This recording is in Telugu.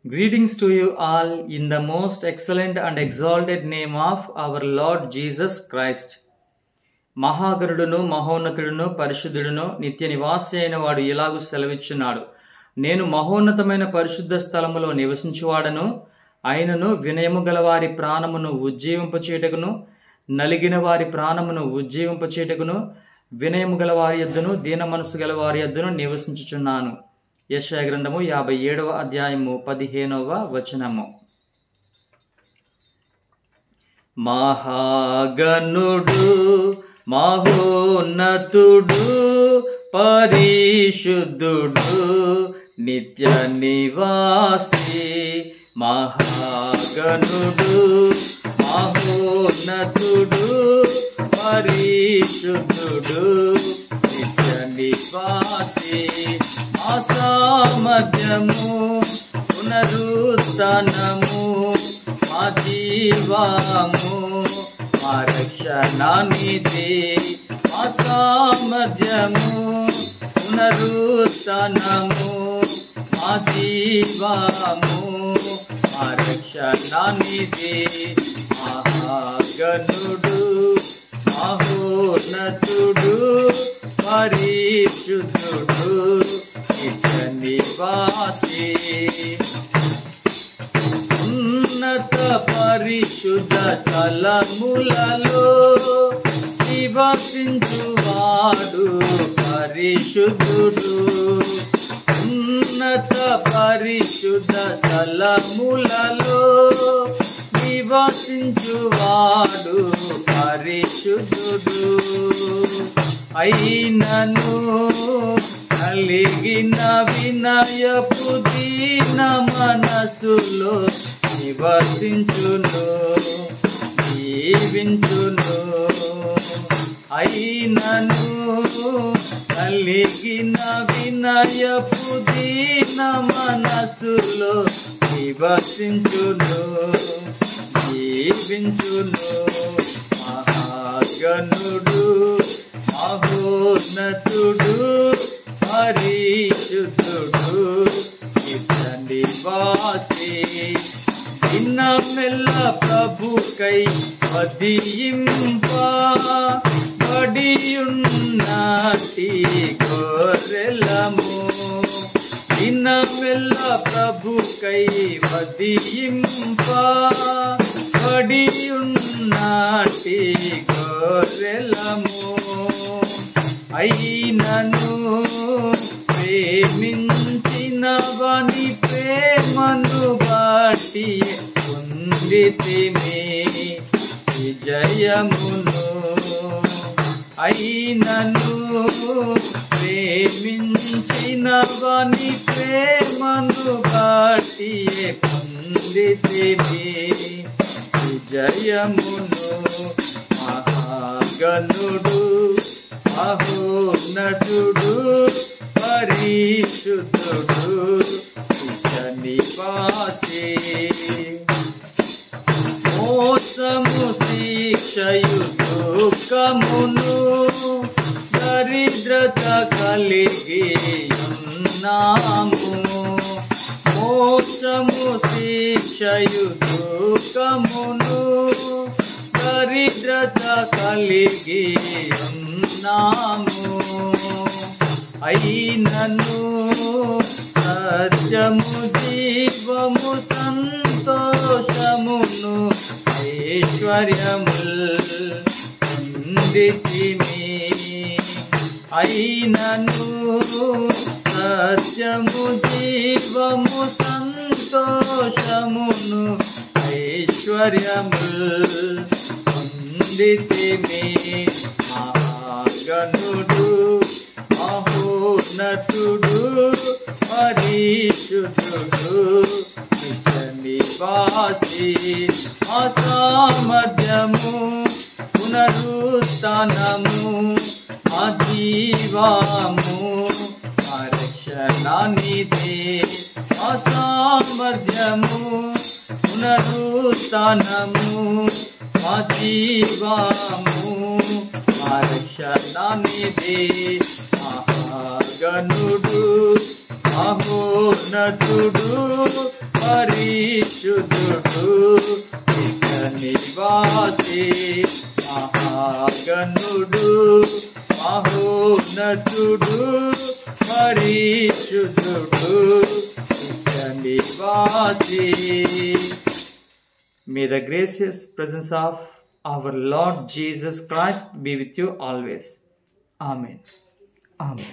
Greetings to you all in the most excellent and exalted name of our Lord Jesus Christ. మహాగరుడును మహోన్నతుడును పరిశుద్ధుడును నిత్య నివాసి అయిన వాడు ఇలాగు సెలవిచ్చున్నాడు. నేను మహోన్నతమైన పరిశుద్ధ స్థలములో నివసించువాడను, అయినను వినయము గల వారి ప్రాణమును ఉజ్జీవింపచేయుటకును, నలిగిన వారి ప్రాణమును ఉజ్జీవింపచేయుటకును, వినయము గల వారి యొద్దను దీన మనసు గల వారి యొద్దను నివసించుచున్నాను. యెషయా గ్రంథము 57వ అధ్యాయము 15వ వచనము. మహాగణుడు మహోన్నతుడు పరిశుద్ధుడు నిత్య నివాసి, మహాగణుడు మహోన్నతుడు పరిశుద్ధుడు నిత్య నివాసి, అసామర్థ్యము పునరుత్థానము మా జీవము మా రక్షణానిధి, అసామర్థ్యము పునరుత్థానము మా జీవము మా రక్షణానిధి, మహాగణుడు మహోన్నతుడు పరిశుద్ధుడు నిత్య నివాసి, ఉన్నత పరిశుద్ధ స్థలములలో నివసించువాడు పరిశుద్ధుడు, ఉన్నత పరిశుద్ధ స్థలములలో నివసించువాడు పరిశుద్ధుడు, అయినను కలిగిన వినయపు దీన మనసులో నివసించును జీవించును, అయినను కలిగిన వినయపు దీన మనసులో నివసించును జీవించును, మహాగణుడు మహోన్నతుడు పరిశుద్ధుడు నిత్య నివాసి, దినమెల్ల ప్రభుకై వధింపబడియున్నటి గొర్రెలము, దినమెల్ల ప్రభుకై వధింపబడియున్నటి గొర్రెలము, అయినను ప్రేమించిన వాని ప్రేమను బట్టి పొందితిమి విజయమును, అయినను ప్రేమించిన వాని ప్రేమను బట్టి పొందితిమి విజయమును, మహాగణుడు మహోన్నతుడు పరిశుద్ధుడు నిత్య నివాసి, మోసము శిక్షయు దుఃఖమును దరిద్రత కలిగి ఉన్నాము, మోసము శిక్షయు దుఃఖమును దరిద్రత కలిగి ఉన్నాము, అయినను సత్యము జీవము సంతోషమును ఐశ్వర్యముల్ పొందితిమి, అయినను సత్యము జీవము సంతోషమును ఐశ్వర్యముల్ పొందితిమి, మహాగణుడు మహోన్నతుడు పరిశుద్ధుడు నిత్య నివాసి, అసామర్థ్యము పునరుత్థానము మా జీవము మా రక్షణానిధి, అసామర్థ్యము పునరుత్థానము మా జీవము మా రక్షణానిధి, మహాగణుడు మహో మహోన్నతుడు పరిశుద్ధుడు నిత్య నివాసి మహాగణుడు మహోన్నతుడు పరిశుద్ధుడు నిత్య నివాసి. May the gracious presence of our Lord Jesus Christ be with you always. Amen. Amen.